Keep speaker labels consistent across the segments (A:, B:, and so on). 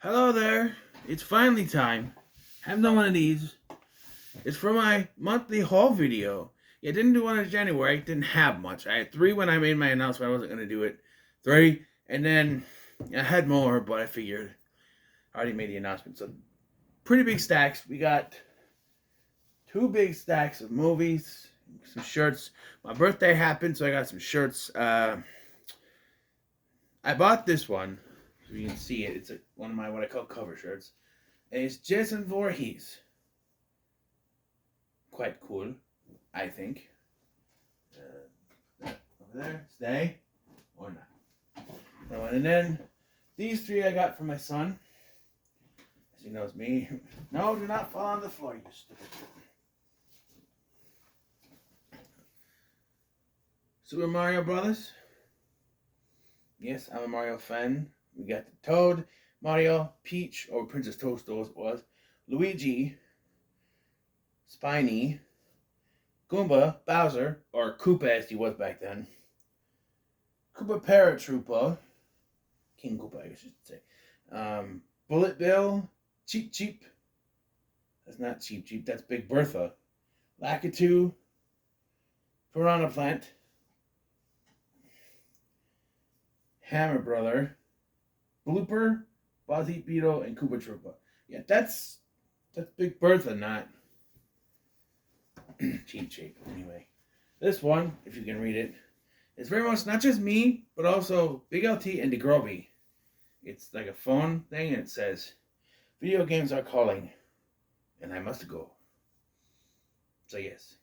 A: Hello there. It's finally time. Haven't done one of these. It's for my monthly haul video. Yeah, didn't do one in January. Didn't have much. I had three when I made my announcement. I wasn't going to do it. Three. And then I had more, but I figured I already made the announcement. So, pretty big stacks. We got two big stacks of movies, some shirts. My birthday happened, so I got some shirts. I bought this one. So you can see it. It's one of my what I call cover shirts. And it's Jason Voorhees. Quite cool, I think. Over there, stay or not. And then these three I got from my son. As he knows me. No, do not fall on the floor, you stupid. Super Mario Brothers. Yes, I'm a Mario fan. We got the Toad, Mario, Peach, or Princess Toadstool it was, Luigi, Spiny, Goomba, Bowser, or Koopa as he was back then, Koopa Paratroopa, King Koopa I guess you should say, Bullet Bill, Cheep Cheep, that's not Cheep Cheep, that's Big Bertha, Lakitu, Piranha Plant, Hammer Brother, Blooper, Bozzy Beetle, and Koopa Troopa. Yeah, that's Big Bertha, not Cheep Cheep. Anyway, this one, if you can read it, it's very much not just me, but also Big LT and DeGroby. It's like a phone thing, and it says, "Video games are calling, and I must go." So yes,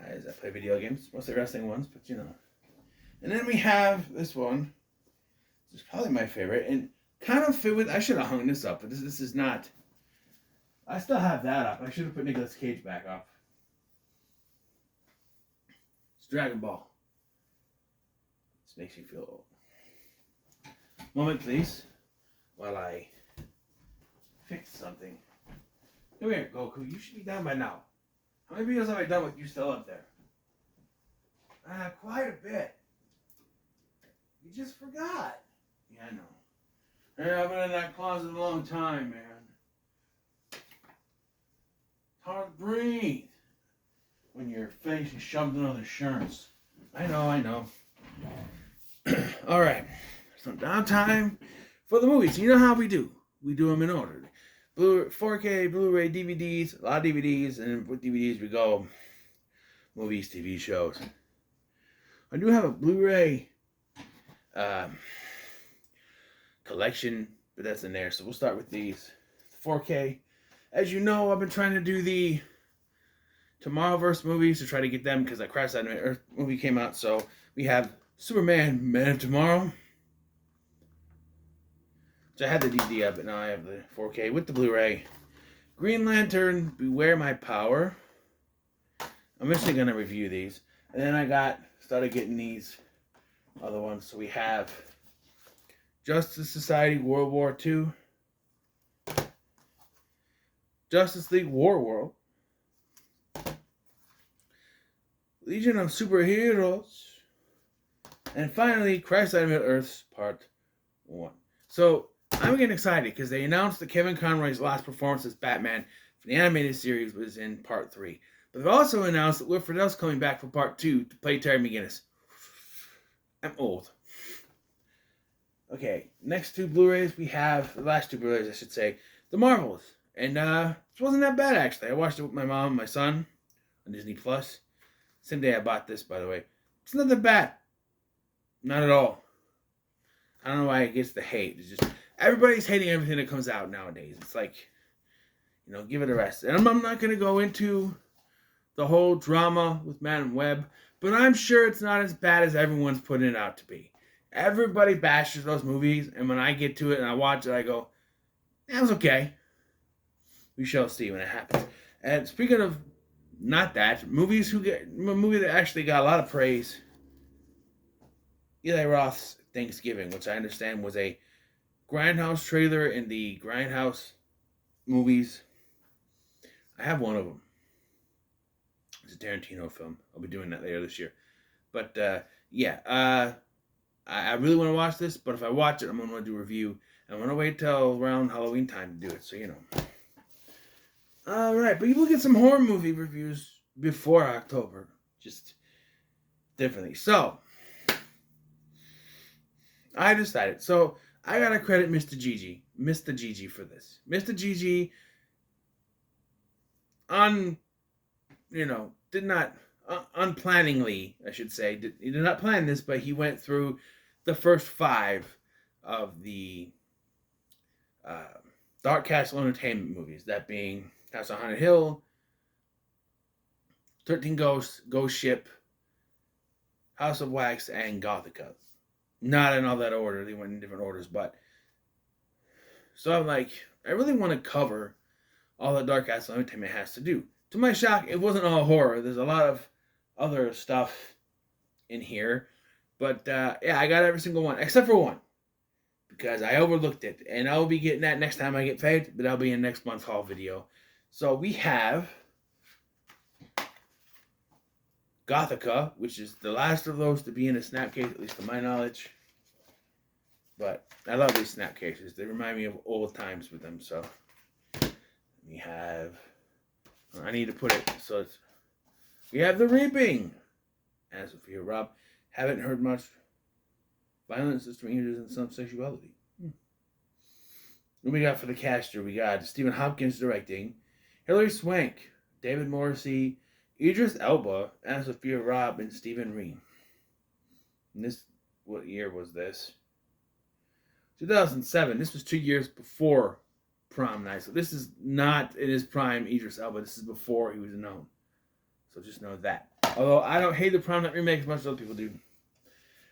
A: as I play video games, mostly wrestling ones, but you know. And then we have this one. This is probably my favorite, and kind of fit with. I should have hung this up, but this is not. I still have that up. I should have put Nicolas Cage back up. It's Dragon Ball. This makes you feel old. Moment, please, while I fix something. Come here, Goku. You should be done by now. How many videos have I done with you still up there? Quite a bit. You just forgot. Yeah, I know. Hey, I've been in that closet a long time, man. It's hard to breathe when your face is shoved in other shirts. I know. All right. So downtime for the movies. You know how we do. We do them in order. 4K, Blu-ray, DVDs, a lot of DVDs, and with DVDs we go movies, TV shows. I do have a Blu-ray collection, but that's in there. So we'll start with these 4K. As you know, I've been trying to do the Tomorrowverse movies to try to get them because that Crash Animated Earth movie came out. So we have Superman, Man of Tomorrow. So I had the DVD up, but now I have the 4K with the Blu-ray. Green Lantern, Beware My Power. I'm actually gonna review these, and then I started getting these other ones. So we have Justice Society World War II, Justice League War World, Legion of Superheroes, and finally Crash Animated Earth's Part 1. So I'm getting excited because they announced that Kevin Conroy's last performance as Batman for the animated series was in Part 3. But they've also announced that Will Friedle's coming back for Part 2 to play Terry McGinnis. I'm old. Okay, next two Blu-rays we have, the last two Blu-rays I should say, The Marvels. And it wasn't that bad actually. I watched it with my mom and my son on Disney Plus. Same day I bought this, by the way. It's not that bad. Not at all. I don't know why it gets the hate. It's just everybody's hating everything that comes out nowadays. It's like, give it a rest. And I'm not going to go into the whole drama with Madam Web, but I'm sure it's not as bad as everyone's putting it out to be. Everybody bashes those movies, and when I get to it and I watch it, I go, that was okay. We shall see when it happens. And speaking of not that, a movie that actually got a lot of praise, Eli Roth's Thanksgiving, which I understand was a Grindhouse trailer in the Grindhouse movies. I have one of them. It's a Tarantino film. I'll be doing that later this year. But, yeah. I really want to watch this, but if I watch it, I'm going to do a review. And I'm going to wait till around Halloween time to do it, so you know. Alright, but you will get some horror movie reviews before October. Just differently. So, I decided. So, I gotta credit Mr. Gigi for this. Mr. Gigi, did not, unplanningly, I should say, he did not plan this, but he went through the first 5 of the Dark Castle Entertainment movies. That being House on Haunted Hill, 13 Ghosts, Ghost Ship, House of Wax, and Gothica. Not in all that order. They went in different orders, but so I'm like, I really want to cover all that Dark Castle Entertainment has to do. To my shock, it wasn't all horror. There's a lot of other stuff in here, but yeah, I got every single one except for one because I overlooked it, and I'll be getting that next time I get paid. But that'll be in next month's haul video. So we have Gothica, which is the last of those to be in a snapcase, at least to my knowledge. But I love these snapcases. They remind me of old times with them. So we have, I need to put it so it's, we have The Reaping. As Sophia Robb, haven't heard much. Violence to strangers and some sexuality. What we got for the caster? We got Stephen Hopkins directing, Hilary Swank, David Morrissey, Idris Elba, Anna Sophia Robb, and Stephen Ream. And this, what year was this? 2007. This was 2 years before Prom Night. So this is not in his prime Idris Elba. This is before he was known. So just know that. Although I don't hate the Prom Night remake as much as other people do.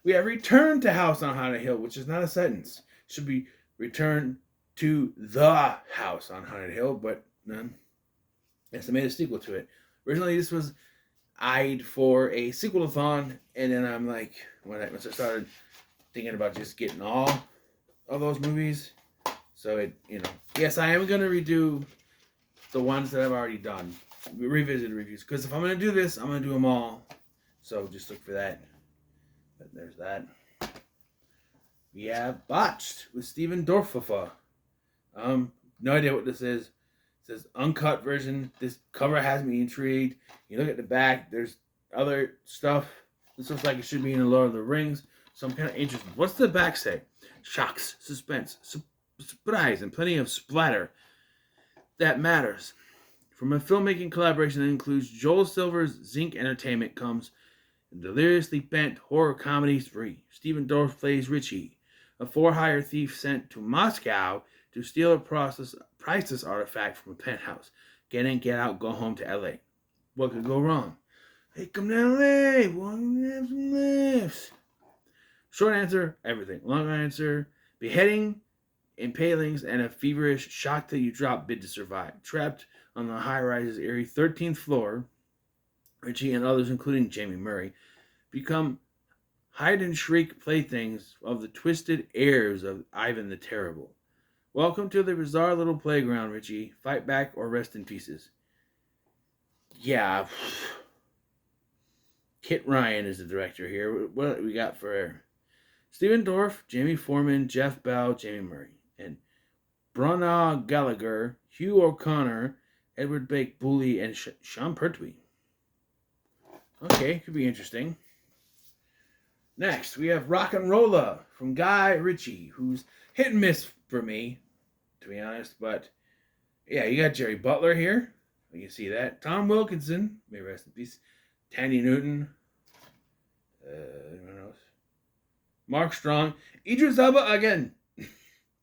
A: We have Return to House on Haunted Hill, which is not a sentence. It should be Return to the House on Haunted Hill, but none. Yes, they made a sequel to it. Originally, this was eyed for a sequel-a-thon, and then I'm like, once I started thinking about just getting all of those movies, so it, yes, I am going to redo the ones that I've already done, revisit reviews, because if I'm going to do this, I'm going to do them all, so just look for that. But there's that. We have Botched with Steven Dorfhofer. No idea what this is. It says uncut version. This cover has me intrigued. You look at the back, there's other stuff. This looks like it should be in the Lord of the Rings. So I'm kind of interested. What's the back say? Shocks, suspense, surprise, and plenty of splatter. That matters. From a filmmaking collaboration that includes Joel Silver's Zinc Entertainment comes Deliriously Bent Horror Comedy 3. Stephen Dorff plays Richie, a for-hire thief sent to Moscow to steal a priceless artifact from a penthouse. Get in, get out, go home to L.A. What could go wrong? Hey, come down to L.A. Want to have some laughs? Short answer, everything. Long answer, beheading, impalings, and a feverish shock till you drop bid to survive. Trapped on the high-rise's eerie 13th floor, Richie and others, including Jamie Murray, become hide-and-shriek playthings of the twisted heirs of Ivan the Terrible. Welcome to the bizarre little playground, Richie. Fight back or rest in pieces. Yeah. Kit Ryan is the director here. What do we got for Stephen Dorff, Jamie Foreman, Jeff Bell, Jamie Murray, and Bronna Gallagher, Hugh O'Connor, Edward Bake Booley, and Sean Pertwee. Okay, could be interesting. Next, we have Rock and Rolla from Guy Ritchie, who's hit and miss for me, to be honest. But, yeah, you got Jerry Butler here. You can see that. Tom Wilkinson, may rest in peace. Tandy Newton. Anyone else? Mark Strong. Idris Elba again.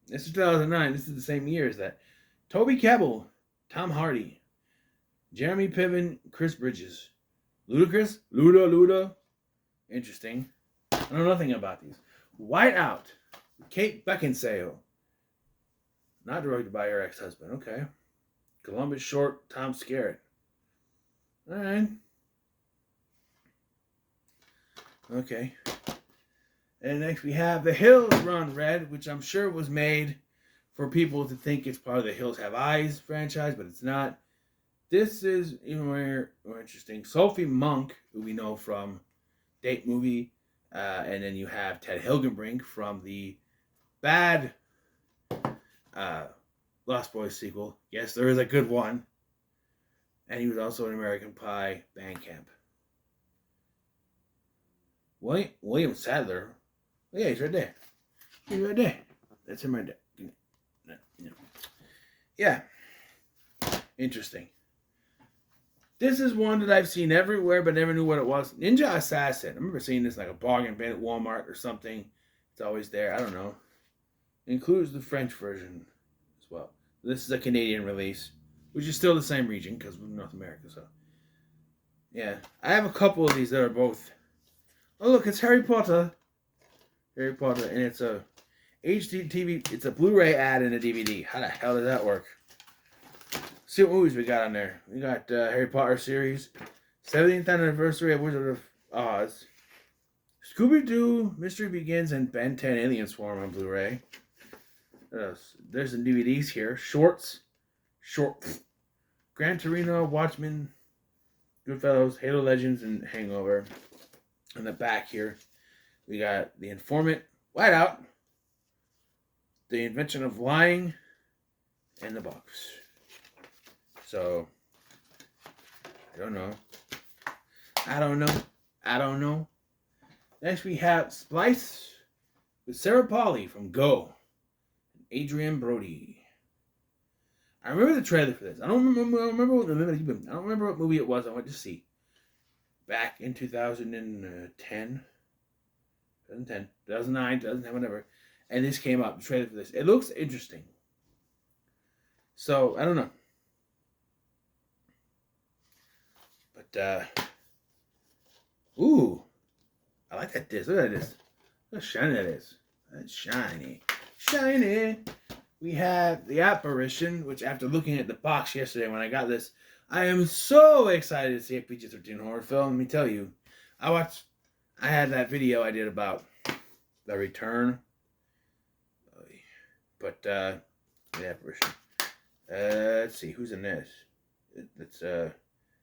A: This is 2009. This is the same year as that. Toby Kebbell. Tom Hardy. Jeremy Piven. Chris Bridges. Ludacris? Luda. Interesting. I know nothing about these. White Out. Kate Beckinsale. Not directed by her ex-husband. Okay. Columbus Short. Tom Skerritt. Alright. Okay. And next we have The Hills Run Red, which I'm sure was made for people to think it's part of the Hills Have Eyes franchise, but it's not. This is even more interesting. Sophie Monk, who we know from Date Movie, And then you have Ted Hilgenbrink from the bad Lost Boys sequel. Yes, there is a good one. And he was also in American Pie Bandcamp. William Sadler. Oh, yeah, he's right there. He's right there. That's him right there. Yeah. Interesting. This is one that I've seen everywhere, but never knew what it was. Ninja Assassin. I remember seeing this like a bargain bin at Walmart or something. It's always there. I don't know. It includes the French version as well. This is a Canadian release, which is still the same region because we're North America. So, yeah, I have a couple of these that are both. Oh, look, it's Harry Potter. Harry Potter, and it's a HD TV. It's a Blu-ray ad and a DVD. How the hell does that work? See what movies we got on there. We got Harry Potter series, 70th anniversary of Wizard of Oz, Scooby-Doo, Mystery Begins, and Ben 10 Alien Swarm on Blu-ray. There's some DVDs here. Shorts, Gran Torino, Watchmen, Goodfellas, Halo Legends, and Hangover. On the back here, we got The Informant, Whiteout, The Invention of Lying, and the box. So, I don't know. Next we have Splice with Sarah Polley from Go. And Adrian Brody. I remember the trailer for this. I don't remember what movie it was I went to see. Back in 2010, 2009, 2010, whatever. And this came up, the trailer for this. It looks interesting. So, I don't know. But, ooh. I like that disc. Look at this. Look how shiny that is. That's shiny. Shiny. We have The Apparition, which after looking at the box yesterday when I got this, I am so excited to see a PG-13 horror film. Let me tell you. I had that video I did about The Return. But, The Apparition. Let's see. Who's in this? It's,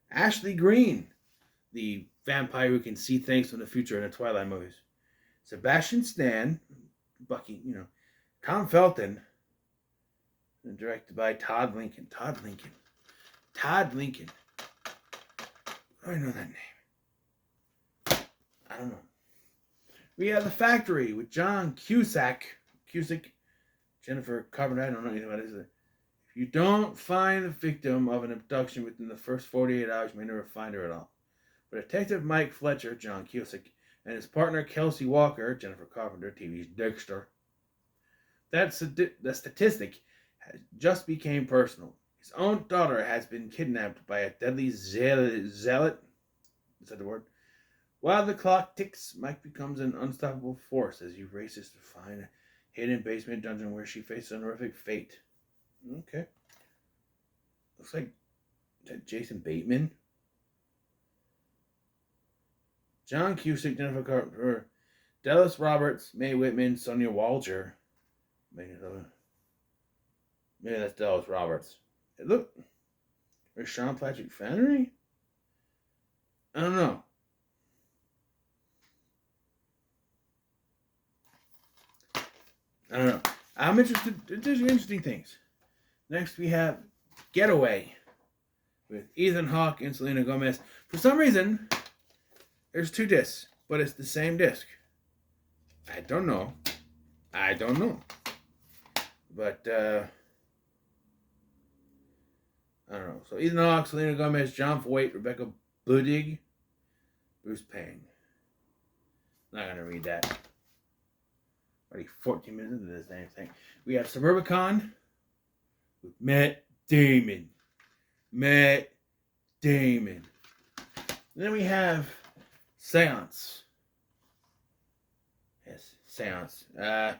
A: Ashley Greene. The vampire who can see things from the future in the Twilight movies. Sebastian Stan. Bucky, Tom Felton. And directed by Todd Lincoln. Todd Lincoln. I know that name. I don't know. We have The Factory with John Cusack, Jennifer Carpenter. I don't know anything about it. If you don't find the victim of an abduction within the first 48 hours, you may never find her at all. But Detective Mike Fletcher, John Cusack, and his partner Kelsey Walker, Jennifer Carpenter, TV's Dexter. The statistic just became personal. His own daughter has been kidnapped by a deadly zealot. Is that the word? While the clock ticks, Mike becomes an unstoppable force as he races to find a hidden basement dungeon where she faces an horrific fate. Okay. Looks like Jason Bateman. John Cusack, Jennifer Carpenter, Dallas Roberts, Mae Whitman, Sonia Walger. Maybe that's Dallas Roberts. Hey, look. There's Sean Patrick Flannery? I don't know. I'm interested. There's interesting things. Next we have Getaway with Ethan Hawke and Selena Gomez. For some reason, there's 2 discs, but it's the same disc. I don't know. But, I don't know. So Ethan Hawke, Selena Gomez, John Voight, Rebecca Budig, Bruce Payne. Not going to read that. Already 14 minutes into this damn thing. We have Suburbicon with Matt Damon. And then we have Seance. Yes, Seance. I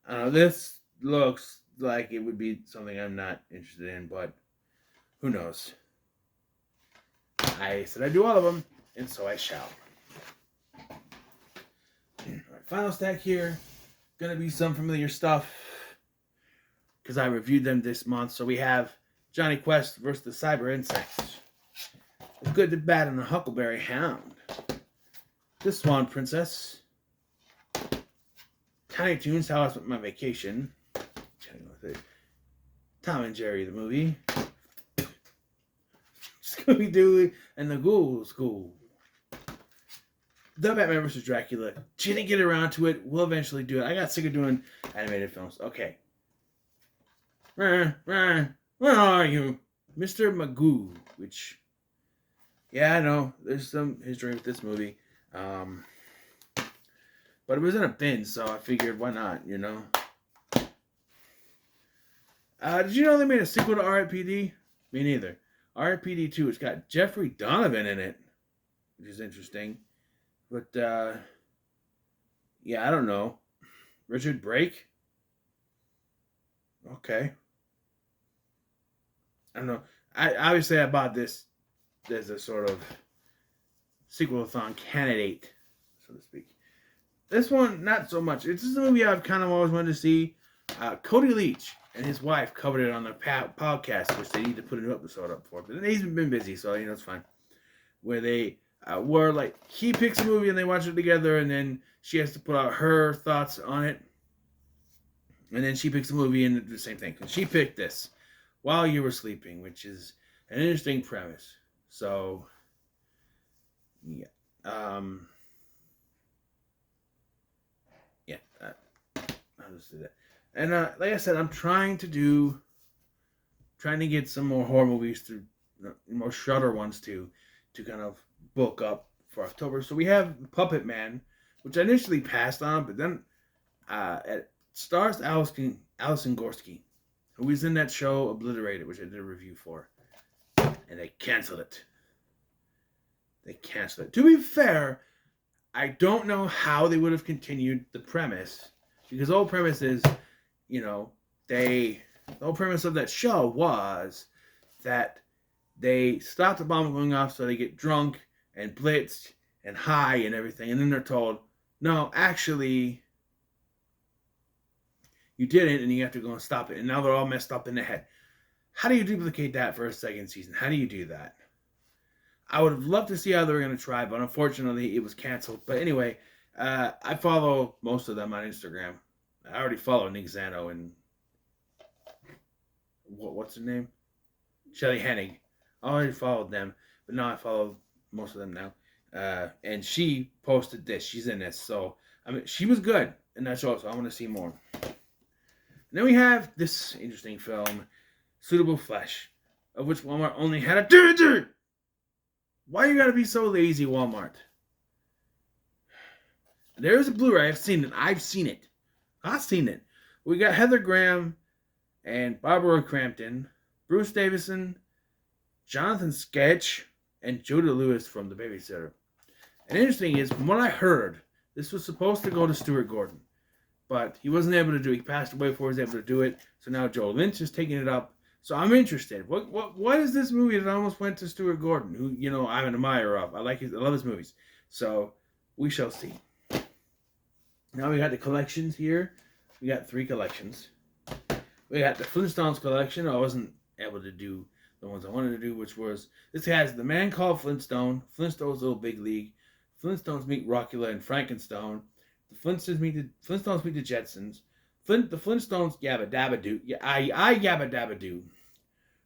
A: don't know. This looks like it would be something I'm not interested in, but who knows? I said I'd do all of them, and so I shall. Alright, final stack here. Gonna be some familiar stuff because I reviewed them this month. So we have Johnny Quest versus the Cyber Insects. The Good, the Bad, and the Huckleberry Hound. The Swan Princess, Tiny Toons, How I Spent My Vacation, Tom and Jerry the movie, Scooby-Doo and the Ghoul School, The Batman vs. Dracula. Didn't get around to it. We'll eventually do it. I got sick of doing animated films. Okay. Where are you? Mr. Magoo, which, yeah, I know, there's some history with this movie. But it was in a bin, so I figured, why not, you know? Did you know they made a sequel to R.I.P.D.? Me neither. R.I.P.D. 2, it's got Jeffrey Donovan in it, which is interesting. But, yeah, I don't know. Richard Brake? Okay. I don't know. I bought this as a sort of sequel-a-thon candidate, so to speak. This one, not so much. It's just a movie I've kind of always wanted to see. Cody Leach and his wife covered it on their podcast, which they need to put a new episode up for. But he's been busy, so, you know, it's fine. Where they were like, he picks a movie and they watch it together, and then she has to put out her thoughts on it. And then she picks a movie and the same thing. She picked this, While You Were Sleeping, which is an interesting premise. So, yeah. I'll just do that. And like I said, I'm trying to get some more horror movies through, more Shudder ones to kind of bulk up for October. So we have Puppet Man, which I initially passed on, but then it stars Allison Gorsky, who was in that show Obliterated, which I did a review for, and they canceled it. To be fair, I don't know how they would have continued the premise, because the whole premise is, you know, the whole premise of that show was that they stop the bomb going off, so they get drunk and blitzed and high and everything, and then they're told, no, actually, you didn't, and you have to go and stop it, and now they're all messed up in the head. How do you duplicate that for a second season? How do you do that? I would have loved to see how they were going to try, but unfortunately, it was canceled. But anyway, I follow most of them on Instagram. I already follow Nick Zano and what's her name? Shelly Hennig. I already followed them, but now I follow most of them now. And she posted this. She's in this. So, I mean, she was good in that show, so I want to see more. And then we have this interesting film, Suitable Flesh, of which Walmart only had a DVD. Why you gotta be so lazy, Walmart? There's a Blu-ray. I've seen it. We got Heather Graham and Barbara Crampton, Bruce Davison, Jonathan Sketch, and Judah Lewis from The Babysitter. And interesting is, from what I heard, this was supposed to go to Stuart Gordon, but he wasn't able to do it. He passed away before he was able to do it. So now Joe Lynch is taking it up. So I'm interested. What is this movie that almost went to Stuart Gordon, who, you know, I'm an admirer of. I love his movies. So we shall see. Now we got the collections here. We got 3 collections. We got the Flintstones collection. I wasn't able to do the ones I wanted to do, which was, this has The Man Called Flintstone, Flintstones Little Big League, Flintstones Meet Rockula and Frankenstone, the Flintstones meet the Jetsons, the Flintstones Yabba Dabba Doo, I Yabba Dabba Doo,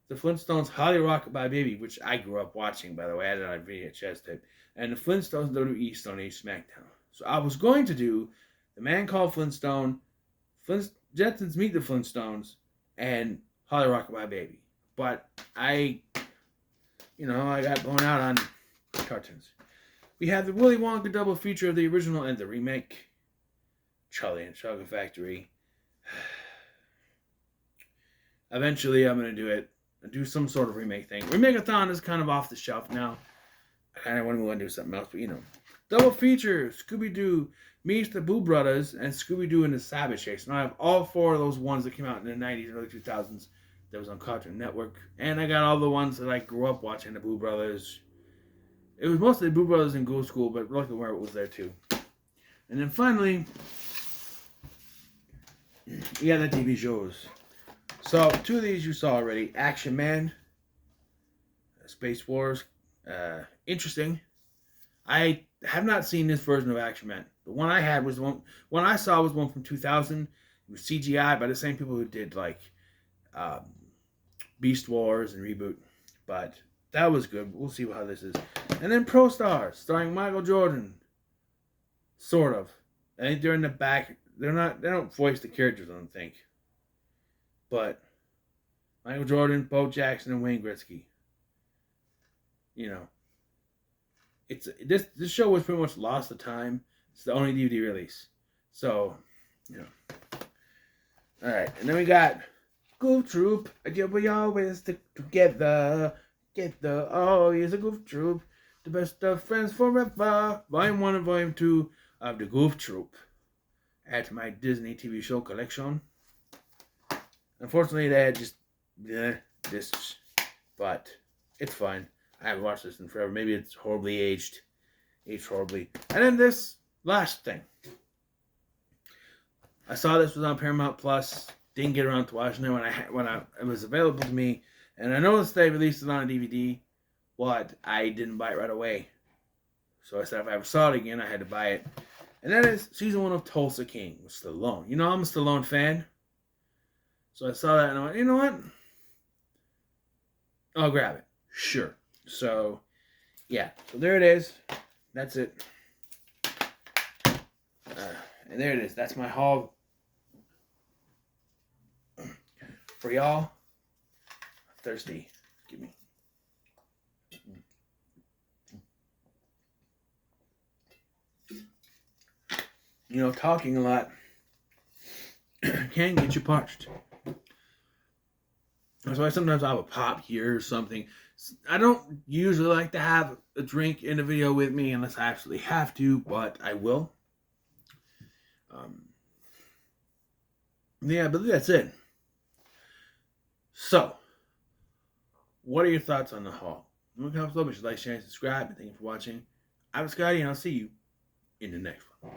A: the Flintstones Holly Rockabye Baby, which I grew up watching, by the way, I had it on VHS tape, and the Flintstones WWE Stone Age SmackDown. So I was going to do The Man Called Flintstone, Jetsons Meet the Flintstones, and Holly Rockabye Baby. But I got blown out on cartoons. We have the Willy Wonka double feature of the original and the remake, Charlie and the Chocolate Factory. Eventually, I'm going to do it. Do some sort of remake thing. Remake-a-thon is kind of off the shelf now. I kind of want to move on and do something else, but you know. Double feature, Scooby-Doo meets the Boo Brothers and Scooby-Doo and the Savage Chase. And I have all 4 of those ones that came out in the 90s and early 2000s that was on Cartoon Network. And I got all the ones that I grew up watching, the Boo Brothers. It was mostly Boo Brothers and Ghoul School, but Lucky Where was there too. And then finally, yeah, the TV shows. So 2 of these you saw already. Action Man, Space Wars, interesting. I have not seen this version of Action Man. The one I had was one I saw was one from 2000. It was CGI by the same people who did like um, Beast Wars and Reboot, but that was good. We'll see how this is. And then Pro Stars, starring Michael Jordan, sort of. I think they're in the back. They don't voice the characters, I don't think. But Michael Jordan, Bo Jackson, and Wayne Gretzky. You know, it's this show was pretty much lost the time. It's the only DVD release. So, you know. All right, and then we got Goof Troop. We always stick together. Oh, he's a Goof Troop. The best of friends forever. Volume 1 and Volume 2 of the Goof Troop. Add to my Disney TV show collection. Unfortunately, they had just this, but it's fine. I haven't watched this in forever. Maybe it's horribly aged horribly. And then this last thing. I saw this was on Paramount Plus. Didn't get around to watching it when it was available to me, and I noticed they released it on a DVD. But I didn't buy it right away. So I said if I ever saw it again, I had to buy it. And that is season 1 of Tulsa King with Stallone. You know I'm a Stallone fan. So I saw that and I went, you know what? I'll grab it. Sure. So, yeah. So there it is. That's it. And there it is. That's my haul for y'all. Thirsty. Give me. You know, talking a lot can get you parched. That's why sometimes I'll have a pop here or something. I don't usually like to have a drink in a video with me unless I absolutely have to, but I will. Yeah, I believe that's it. So, what are your thoughts on the haul? Like, share, and subscribe, and thank you for watching. I'm Scotty, and I'll see you in the next one.